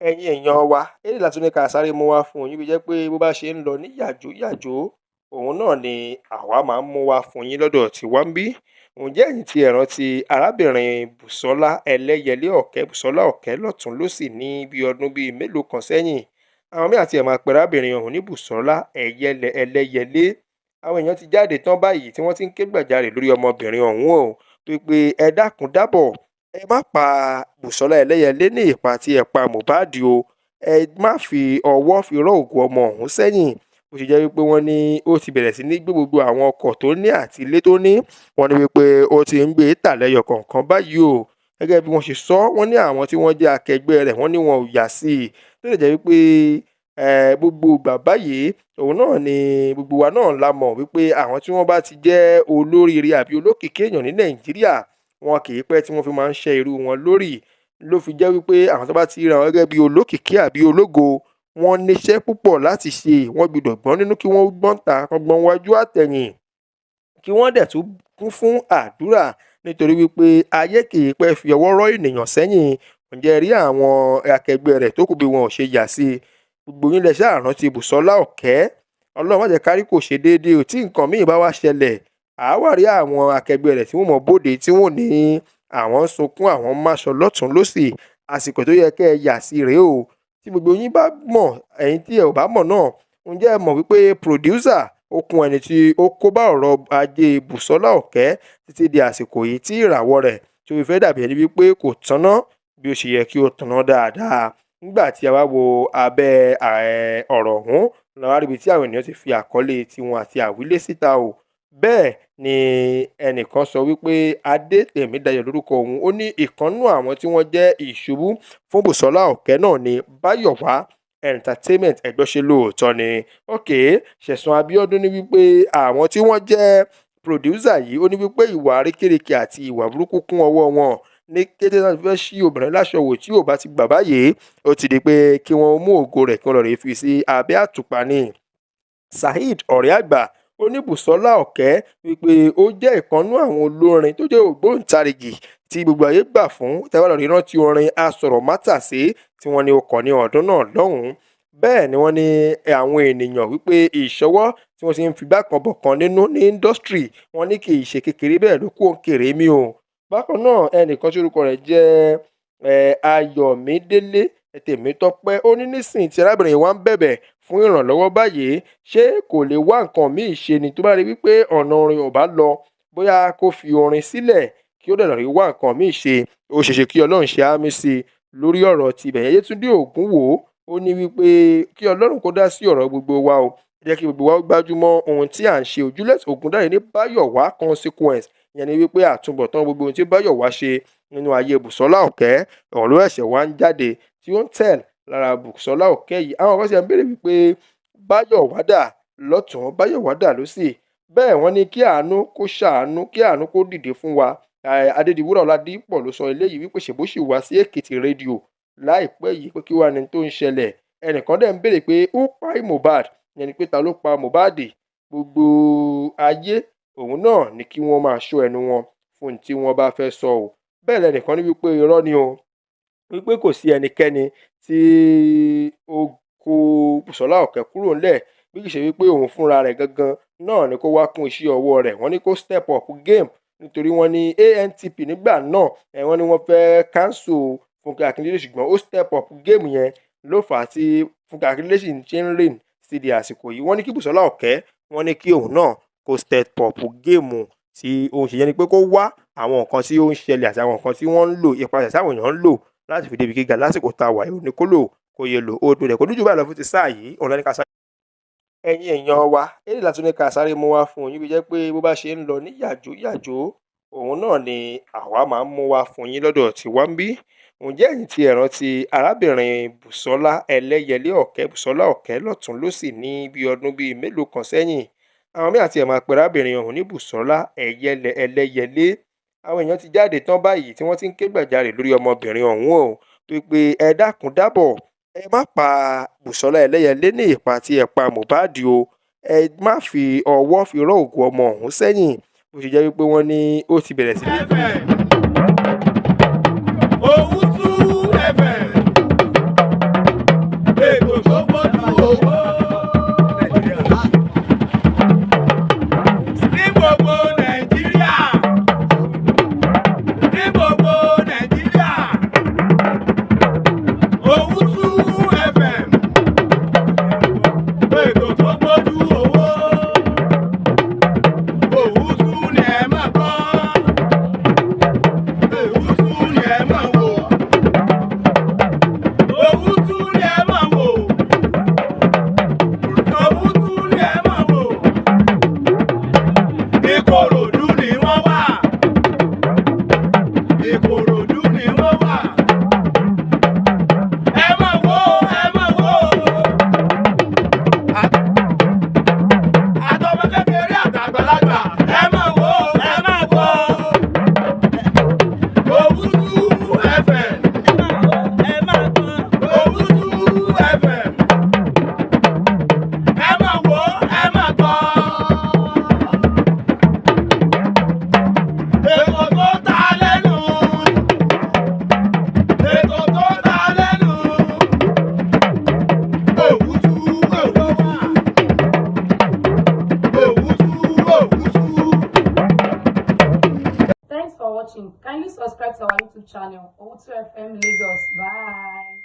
Ẹ̀yin èèyàn wa, eléyìí la tún ní ká sáré mú wá fún yín, bí jẹ́ pé bó bá ṣe ń lọ ní yàjóyàjó, òun náà ni àwa máa ń mú wá fún yín lọ́dọ̀ tiwa ńbí. Ǹjẹ́ ẹ̀yin ti ẹ̀ rántí arábìnrin Bùsọ́lá Ẹlẹ́yẹlé Ọ̀kẹ́, Bùsọ́lá Ọ̀kẹ́ lọ́tùn-ún lósì ní bí ọdún bíi mélòó kan sẹ́yìn? Àwọn míì a tiẹ̀ máa pe arábìnrin ọ̀hún ní Bùsọ́lá Ẹlẹ́yẹlé. Àwọn èèyàn ti jáde tán báyìí tí wọ́n ti ń ké gbàjarè lórí ọmọbìnrin ọ̀hún o, wípé ẹ dákun dábọ̀, ẹ má pa Bùsọ́lá Ẹlẹ́yẹlé ní ìpa tí ẹ pa Mohbad o, ẹ má fi ọwọ́ fi rọ́ òkú ọmọ ọ̀hún sẹ́yìn. Bó ṣe jẹ́ wípé wọ́n ní ó ti bẹ̀rẹ̀ sí ní gbé gbogbo àwọn ọkọ̀ tó ní àti ilé tó ní, wọ́n ní wípé ó ti ń gbé tà lẹ́yọ kọ̀ọ̀kan báyìí o. Gẹ́gẹ́ bí wọ́n ṣe sọ, wọ́n ní àwọn tí wọ́n jẹ́ akẹgbẹ́ rẹ̀ wọ́n ní wọn ò yà sí i. Tó dẹ̀ jẹ́ wípé gbogbo ìgbà báyìí òun náà ni gbogbo wa náà la mọ̀ wípé àwọn tí wọ́n bá ti jẹ́ olóríire àbí olókìkí èèyàn ní Nàìjíríà, wọn kì í pẹ́ tí wọ́n fi máa ń ṣẹ́ irú wọn lórí. Ló fi jẹ́ wípé àwọn tó bá ti ríra wọn gẹ́gẹ́ bí olókìkí àbí ológo, wọ́n níṣẹ́ púpọ̀ láti ṣe. Wọ́n gbọdọ̀ gbọ́n nínú kí wọ́n gbọ́n ta, kán gbọ́n wájú àtẹ̀yìn, kí wọ́n dẹ̀ tún kún fún àdúrà, nítorí wípé ayé kì í pẹ́ fi ọwọ́ rọ́ ènìyàn sẹ́yìn. Ǹjẹ́ ẹ rí àwọn akẹgbẹ́ rẹ̀ tó kù bí wọn ò ṣe yà sí i? Gbogbo yín lẹ ṣáà rántí Bùsọ́lá Ọ̀kẹ́. Ọlọ́run má jẹ́ ká rí kò ṣe déédéé o. Tí nǹkan míì bá wá ṣẹlẹ̀, àá wá rí àwọn akẹgbẹ́ rẹ̀ tí wọ́n mọ bóde tí wọ́n ní àwọn ń sunkún, àwọn ń máṣọ lọ́tùn-ún lósì. Àsìkò tó yẹ kẹ́ ẹ yà sí rèé o. Tí gbogbo yín bá mọ̀, ẹ̀yin tí ẹ ò bá mọ̀ náà, ǹjẹ́ ẹ mọ̀ wípé producer ó kún ẹni tí ó kó bá ọ̀rọ̀ ajé Bùsọ́lá Ọ̀kẹ́ títí di àsìkò yìí tí ìràwọ̀ rẹ̀ tó fi fẹ́ dàbí ẹni wípé kò tanná bí ó ṣe yẹ kí ó tanná dáadáa. Nígbà tí a wá wo abẹ́ ọ̀rọ̀ ọ̀hún, la wá ríbi tí àwọn ènìyàn ti fi àkọlé tiwọn àti àwílé síta o. Bẹ́ẹ̀ ni ẹnìkan sọ wípé Adétèmídayọ̀ lórúkọ òun. Ó ní ìkan nínú àwọn tí wọ́n jẹ́ ìṣubú fún Bùsọ́lá Ọ̀kẹ́ náà ni Báyọ̀wá Entertainment. Ẹ gbọ́ ṣé lóòótọ́ ni? Ṣẹ̀san Abíọ́dún ní wípé àwọn tí wọ́n jẹ́ producer yìí, ó ní wípé ìwà àrékérekè àti ìwà burúkú kún ọwọ́ wọn. Ní kété tí wọ́n fẹ́ ṣí obìnrin láṣọ wò tí ò bá ti gbà báyìí, ó ti di pé kí wọ́n mú ògo rẹ̀ kí wọ́n lọ rèé fi sí abẹ́ àtùpà ni. Saheed ọ̀rẹ́ àgbà, ó ní Bùsọ́lá Ọ̀kẹ́ wípé ó jẹ́ ìkan nínú àwọn olórin tó jẹ́ ògbóǹtarìgì tí gbogbo ayé gbà fún. Tẹ́ bá lọ rí rántí orin Asọ̀rọ̀mátàsé tí wọ́n ní ó kọ ní ọdún náà lọ́hùn-ún. Bẹ́ẹ̀ ni wọ́n ní àwọn ènìyàn wípé ìṣọwọ́ tí wọ́n ti ń fi igbá kan bọ̀kan nínú ní industry, wọ́n ní kì í ṣe kékeré, bẹ́ẹ̀ ló kù òǹkèrè mí o. Bákan náà ẹnìkan tí orúkọ rẹ̀ jẹ́ Ayọ̀mídélé Tèmítọ́pẹ́, ó ní nísìnyí tí arábìnrin wa ń bẹ̀bẹ̀ fún ìrànlọ́wọ́ báyìí, ṣé kò lè wá nǹkan míì ṣe ni? Tó bá rí wípé ọ̀nà orin ò bá lọ, bóyá kó fi orin sílẹ̀ kí ó dẹ̀ lọ rèé wá nǹkan míì ṣe. Ó ṣeé ṣe kí Ọlọ́run ṣe àmì sí i lórí ọ̀rọ̀ tibẹ̀. Yétúndé Ògúnwò, ó ní wípé kí Ọlọ́run kó dá sí ọ̀rọ̀ gbogbo wa o. Ẹ jẹ́ kí gbogbo wa gbájúmọ́ ohun tí à ń ṣe. Ojúlẹ̀s Ògúndáre ní Báyọ̀wá consequence, ìyẹn ni wípé àtúbọ̀tán gbogbo ohun tí Báyọ̀wá ṣe nínú ayé Bùsọ́lá Ọ̀kẹ́, ọ̀rọ̀ ló ṣẹ̀ṣẹ̀ wá ń jáde tí ó ń tẹ̀l lára Bùsọ́lá Ọ̀kẹ́ yìí. Àwọn kan sì ń béèrè wípé Báyọ̀wá dà lọ́tùn-ún, Báyọ̀wá dà lósì. Bẹ́ẹ̀ wọ́n ní kí àánú kó ṣàánú, kí àánú kó dìde fún wa. Adédìwúrà Ọládìpọ̀ ló sọ eléyìí wípé ṣèbó sì wá sí Èkìtì rédíò láìpẹ́ yìí pé kí wá ni tó ń ṣẹlẹ̀. Ẹnìkan dẹ̀ ń béèrè pé who kpai Mohbad? Ìyẹn ni pé ta ló pa Mohbad? Gbogbo ayé òun náà ni kí wọ́n máa ṣọ́ ẹnu wọn fún ohun tí wọ́n bá fẹ́ sọ o. Bẹ́ẹ̀ lẹnìkan ní wípé irọ́ ni o, wípé kò sí ẹnikẹ́ni tí ó kó Bùsọ́lá Ọ̀kẹ́ kúrò ńlẹ̀ bí kì í ṣe wípé òun fúnra rẹ̀ gangan náà ni kó wá kún iṣẹ́ ọwọ́ rẹ̀. Wọ́n ní kó step up game, nítorí wọ́n ní ANTP nígbà náà wọ́n ní wọ́n fẹ́ cancel Fúnkẹ́ Akíndélé, ṣùgbọ́n ó step up game yẹn ló fà á tí Fúnkẹ́ Akíndélé sì ń ṣe ń rìn sí di àsìkò yìí. Wọ́n ní kí Bùsọ́lá Ọ̀kẹ́, wọ́n ní kí òun náà kó step up game tí ó ń ṣe, yẹn ni pé kó wá àwọn nǹkan tí ó ń ṣẹlẹ̀ àti àwọn nǹkan tí wọ́n ń lò, ipasẹ̀ táwọn èèyàn ń lò láti fi débi gíga lásìkò tá a wà yìí. Ó ní kó lò kó yẹ lò ó dùn rẹ̀ kó dúdú báyìí lọ fún ti sáà yìí. Òun lẹ́ni ká sáré. Ẹ̀yin èèyàn wa, eléyìí la tún ní ká sáré mú wá fún yín, bí jẹ́ pé bó bá ṣe ń lọ ní yàjóyàjó, òun náà ni àwa máa ń mú wá fún yín lọ́dọ̀ tiwa ńbí. Ǹjẹ́ ẹ̀yin ti ẹ̀ rántí arábìnrin Bùsọ́lá Ẹlẹ́yẹlé Ọ̀kẹ́, Bùsọ́lá Ọ̀kẹ́ lọ́tùn-ún lósì ní bí ọdún bíi mélòó kan sẹ́yìn? Àwọn míì a tiẹ̀ máa pe arábìnrin ọ̀hún ní Bùsọ́lá Ẹlẹ́yẹlé. Àwọn èèyàn ti jáde tán báyìí tí wọ́n ti ń ké gbàjarè lórí ọmọbìnrin ọ̀hún o, wípé ẹ dákun dábọ̀, ẹ má pa Bùsọ́lá Ẹlẹ́yẹlé ní ìpa tí ẹ pa Mohbad o, ẹ má fi ọwọ́ fi rọ́ òkú ọmọ ọ̀hún sẹ́yìn. Bó ṣe jẹ́ wípé wọ́n ní ó ti bẹ̀rẹ̀ sí ní. watching. Kindly subscribe to our YouTube channel, Owutu FM Lagos. Bye.